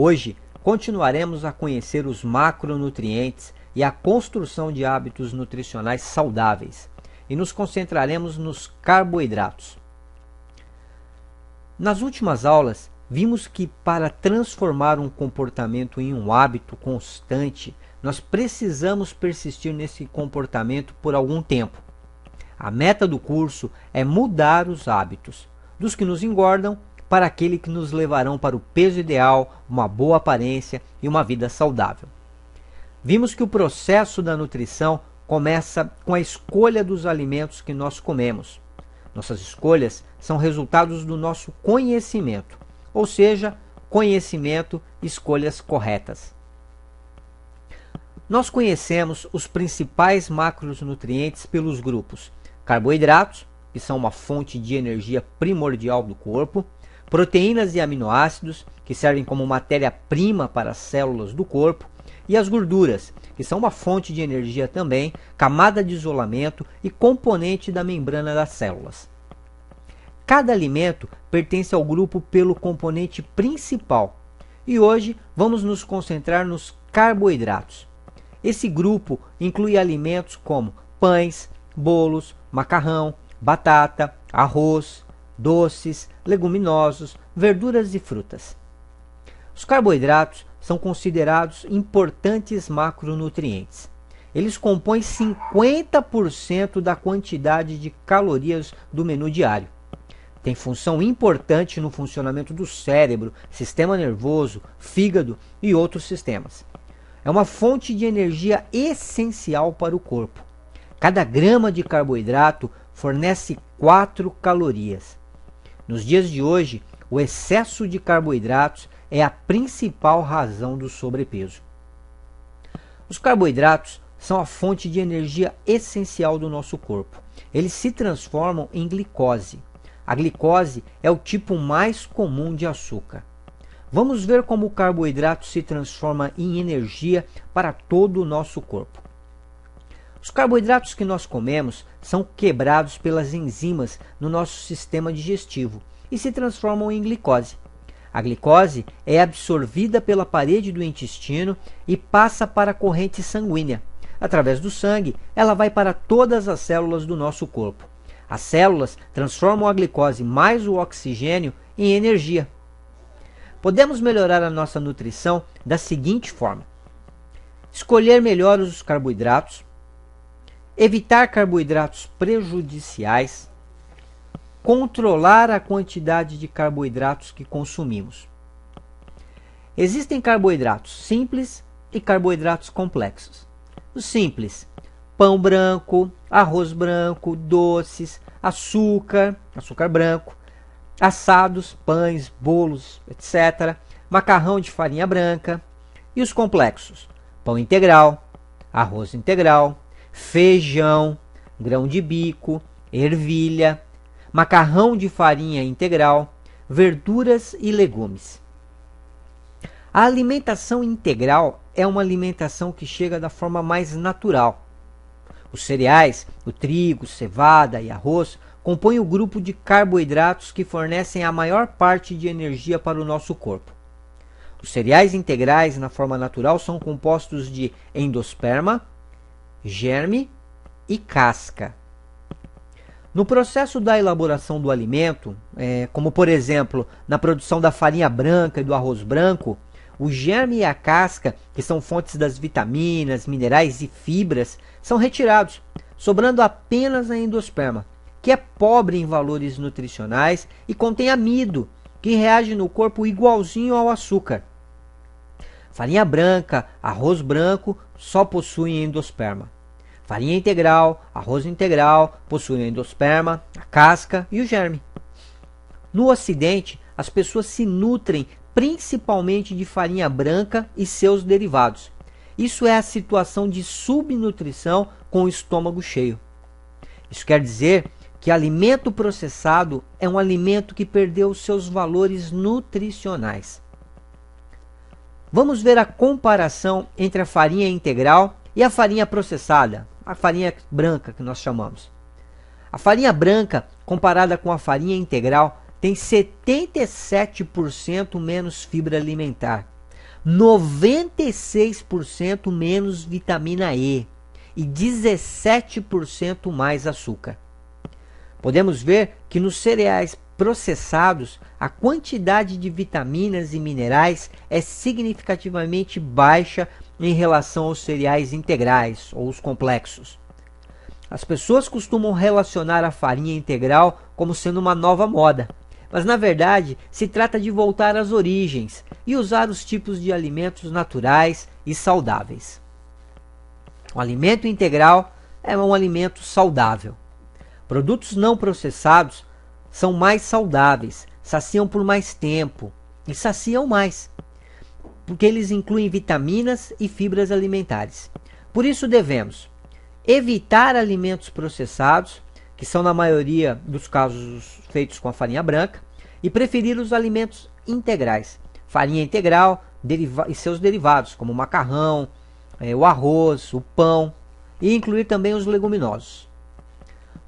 Hoje, continuaremos a conhecer os macronutrientes e a construção de hábitos nutricionais saudáveis, e nos concentraremos nos carboidratos. Nas últimas aulas, vimos que para transformar um comportamento em um hábito constante, nós precisamos persistir nesse comportamento por algum tempo. A meta do curso é mudar os hábitos, dos que nos engordam para aquele que nos levarão para o peso ideal, uma boa aparência e uma vida saudável. Vimos que o processo da nutrição começa com a escolha dos alimentos que nós comemos. Nossas escolhas são resultados do nosso conhecimento, ou seja, conhecimento e escolhas corretas. Nós conhecemos os principais macronutrientes pelos grupos carboidratos, que são uma fonte de energia primordial do corpo, proteínas e aminoácidos, que servem como matéria-prima para as células do corpo, e as gorduras, que são uma fonte de energia também, camada de isolamento e componente da membrana das células. Cada alimento pertence ao grupo pelo componente principal, e hoje vamos nos concentrar nos carboidratos. Esse grupo inclui alimentos como pães, bolos, macarrão, batata, arroz, doces, leguminosos, verduras e frutas. Os carboidratos são considerados importantes macronutrientes. Eles compõem 50% da quantidade de calorias do menu diário. Tem função importante no funcionamento do cérebro, sistema nervoso, fígado e outros sistemas. É uma fonte de energia essencial para o corpo. Cada grama de carboidrato fornece 4 calorias. Nos dias de hoje, o excesso de carboidratos é a principal razão do sobrepeso. Os carboidratos são a fonte de energia essencial do nosso corpo. Eles se transformam em glicose. A glicose é o tipo mais comum de açúcar. Vamos ver como o carboidrato se transforma em energia para todo o nosso corpo. Os carboidratos que nós comemos são quebrados pelas enzimas no nosso sistema digestivo e se transformam em glicose. A glicose é absorvida pela parede do intestino e passa para a corrente sanguínea. Através do sangue, ela vai para todas as células do nosso corpo. As células transformam a glicose mais o oxigênio em energia. Podemos melhorar a nossa nutrição da seguinte forma: escolher melhor os carboidratos, evitar carboidratos prejudiciais, controlar a quantidade de carboidratos que consumimos. Existem carboidratos simples e carboidratos complexos. Os simples: pão branco, arroz branco, doces, açúcar branco, assados, pães, bolos, etc., macarrão de farinha branca. E os complexos: pão integral, arroz integral, feijão, grão de bico, ervilha, macarrão de farinha integral, verduras e legumes. A alimentação integral é uma alimentação que chega da forma mais natural. Os cereais, o trigo, cevada e arroz compõem o grupo de carboidratos que fornecem a maior parte de energia para o nosso corpo. Os cereais integrais na forma natural são compostos de endosperma, germe e casca. No processo da elaboração do alimento, como por exemplo na produção da farinha branca e do arroz branco, o germe e a casca, que são fontes das vitaminas, minerais e fibras, são retirados, sobrando apenas a endosperma, que é pobre em valores nutricionais e contém amido, que reage no corpo igualzinho ao açúcar. Farinha branca, arroz branco só possuem endosperma. Farinha integral, arroz integral possuem endosperma, a casca e o germe. No Ocidente, as pessoas se nutrem principalmente de farinha branca e seus derivados. Isso é a situação de subnutrição com o estômago cheio. Isso quer dizer que alimento processado é um alimento que perdeu seus valores nutricionais. Vamos ver a comparação entre a farinha integral e a farinha processada, a farinha branca que nós chamamos. A farinha branca, comparada com a farinha integral, tem 77% menos fibra alimentar, 96% menos vitamina E e 17% mais açúcar. Podemos ver que nos cereais processados, a quantidade de vitaminas e minerais é significativamente baixa em relação aos cereais integrais ou os complexos. As pessoas costumam relacionar a farinha integral como sendo uma nova moda, mas na verdade se trata de voltar às origens e usar os tipos de alimentos naturais e saudáveis. O alimento integral é um alimento saudável. Produtos não processados são mais saudáveis, saciam por mais tempo e saciam mais, porque eles incluem vitaminas e fibras alimentares. Por isso devemos evitar alimentos processados, que são na maioria dos casos feitos com a farinha branca, e preferir os alimentos integrais, farinha integral e seus derivados, como o macarrão, o arroz, o pão, e incluir também os leguminosos.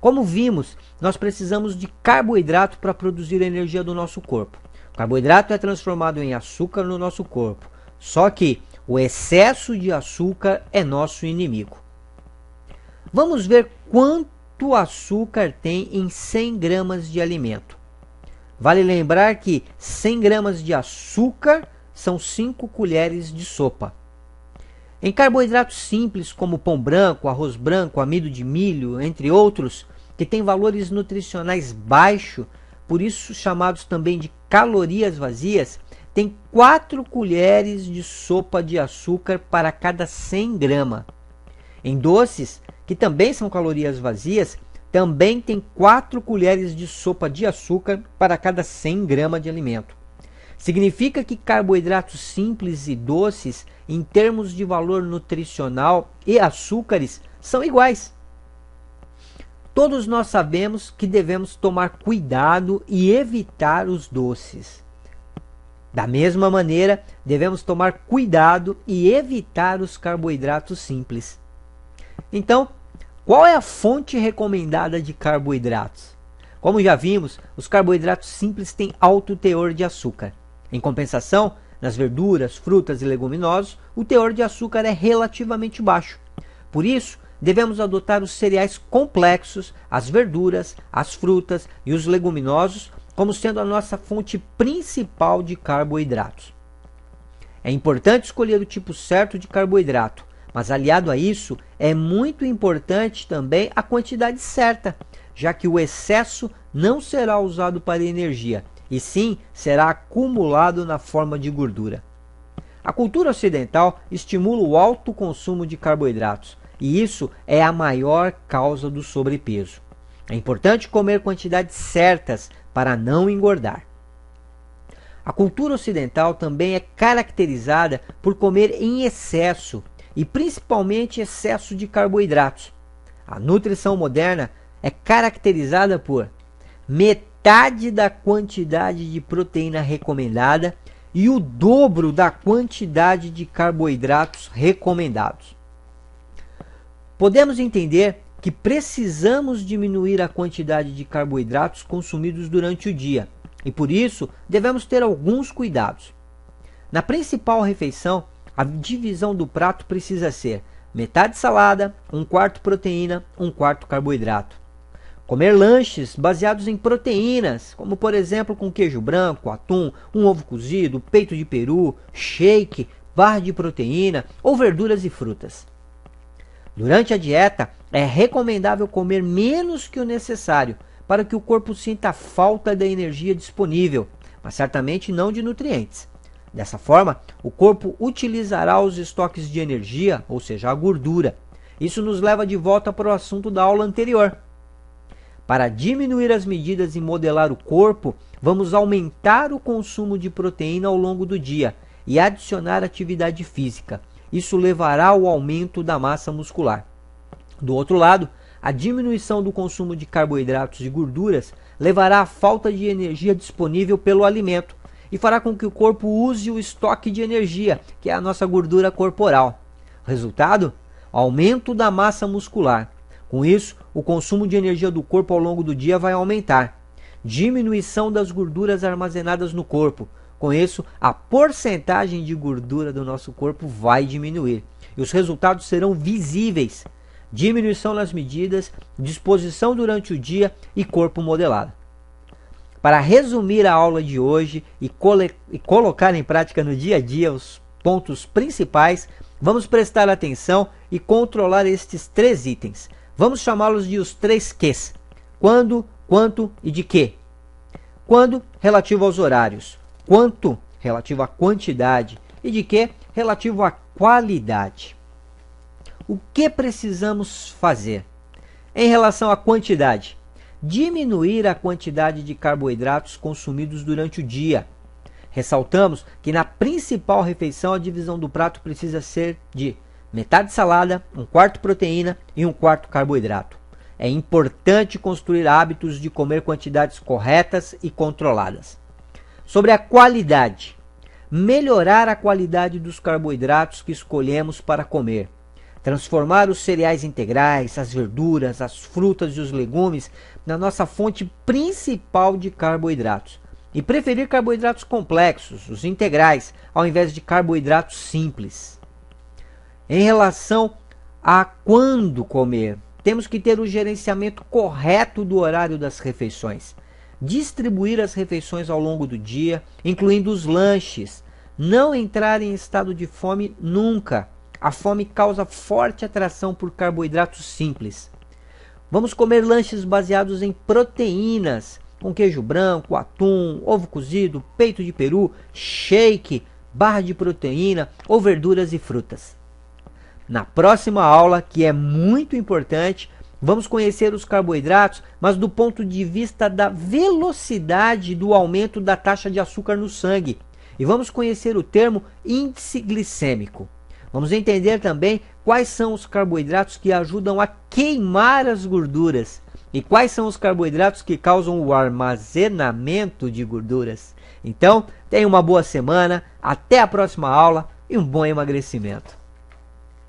Como vimos, nós precisamos de carboidrato para produzir a energia do nosso corpo. O carboidrato é transformado em açúcar no nosso corpo, só que o excesso de açúcar é nosso inimigo. Vamos ver quanto açúcar tem em 100 gramas de alimento. Vale lembrar que 100 gramas de açúcar são 5 colheres de sopa. Em carboidratos simples como pão branco, arroz branco, amido de milho, entre outros, que têm valores nutricionais baixos, por isso chamados também de calorias vazias, tem 4 colheres de sopa de açúcar para cada 100 gramas. Em doces, que também são calorias vazias, também tem 4 colheres de sopa de açúcar para cada 100 gramas de alimento. Significa que carboidratos simples e doces, em termos de valor nutricional e açúcares, são iguais. Todos nós sabemos que devemos tomar cuidado e evitar os doces. Da mesma maneira, devemos tomar cuidado e evitar os carboidratos simples. Então, qual é a fonte recomendada de carboidratos? Como já vimos, os carboidratos simples têm alto teor de açúcar. Em compensação, nas verduras, frutas e leguminosos, o teor de açúcar é relativamente baixo. Por isso, devemos adotar os cereais complexos, as verduras, as frutas e os leguminosos como sendo a nossa fonte principal de carboidratos. É importante escolher o tipo certo de carboidrato, mas aliado a isso, é muito importante também a quantidade certa, já que o excesso não será usado para energia, e sim será acumulado na forma de gordura. A cultura ocidental estimula o alto consumo de carboidratos, e isso é a maior causa do sobrepeso. É importante comer quantidades certas para não engordar. A cultura ocidental também é caracterizada por comer em excesso, e principalmente excesso de carboidratos. A nutrição moderna é caracterizada por metade da quantidade de proteína recomendada e o dobro da quantidade de carboidratos recomendados. Podemos entender que precisamos diminuir a quantidade de carboidratos consumidos durante o dia e por isso devemos ter alguns cuidados. Na principal refeição, a divisão do prato precisa ser metade salada, 1/4 proteína, 1/4 carboidrato. Comer lanches baseados em proteínas, como por exemplo com queijo branco, atum, um ovo cozido, peito de peru, shake, barra de proteína ou verduras e frutas. Durante a dieta, é recomendável comer menos que o necessário para que o corpo sinta a falta da energia disponível, mas certamente não de nutrientes. Dessa forma, o corpo utilizará os estoques de energia, ou seja, a gordura. Isso nos leva de volta para o assunto da aula anterior. Para diminuir as medidas e modelar o corpo, vamos aumentar o consumo de proteína ao longo do dia e adicionar atividade física. Isso levará ao aumento da massa muscular. Do outro lado, a diminuição do consumo de carboidratos e gorduras levará à falta de energia disponível pelo alimento e fará com que o corpo use o estoque de energia, que é a nossa gordura corporal. Resultado? Aumento da massa muscular. Com isso, o consumo de energia do corpo ao longo do dia vai aumentar. Diminuição das gorduras armazenadas no corpo. Com isso, a porcentagem de gordura do nosso corpo vai diminuir. E os resultados serão visíveis. Diminuição nas medidas, disposição durante o dia e corpo modelado. Para resumir a aula de hoje e colocar em prática no dia a dia os pontos principais, vamos prestar atenção e controlar estes 3 itens. Vamos chamá-los de os 3 Qs. Quando, quanto e de quê. Quando, relativo aos horários. Quanto, relativo à quantidade. E de quê, relativo à qualidade. O que precisamos fazer? Em relação à quantidade, diminuir a quantidade de carboidratos consumidos durante o dia. Ressaltamos que na principal refeição a divisão do prato precisa ser de metade salada, 1/4 proteína e 1/4 carboidrato. É importante construir hábitos de comer quantidades corretas e controladas. Sobre a qualidade, melhorar a qualidade dos carboidratos que escolhemos para comer. Transformar os cereais integrais, as verduras, as frutas e os legumes na nossa fonte principal de carboidratos. E preferir carboidratos complexos, os integrais, ao invés de carboidratos simples. Em relação a quando comer, temos que ter o gerenciamento correto do horário das refeições. Distribuir as refeições ao longo do dia, incluindo os lanches. Não entrar em estado de fome nunca. A fome causa forte atração por carboidratos simples. Vamos comer lanches baseados em proteínas, com queijo branco, atum, ovo cozido, peito de peru, shake, barra de proteína ou verduras e frutas. Na próxima aula, que é muito importante, vamos conhecer os carboidratos, mas do ponto de vista da velocidade do aumento da taxa de açúcar no sangue. E vamos conhecer o termo índice glicêmico. Vamos entender também quais são os carboidratos que ajudam a queimar as gorduras e quais são os carboidratos que causam o armazenamento de gorduras. Então, tenha uma boa semana, até a próxima aula e um bom emagrecimento.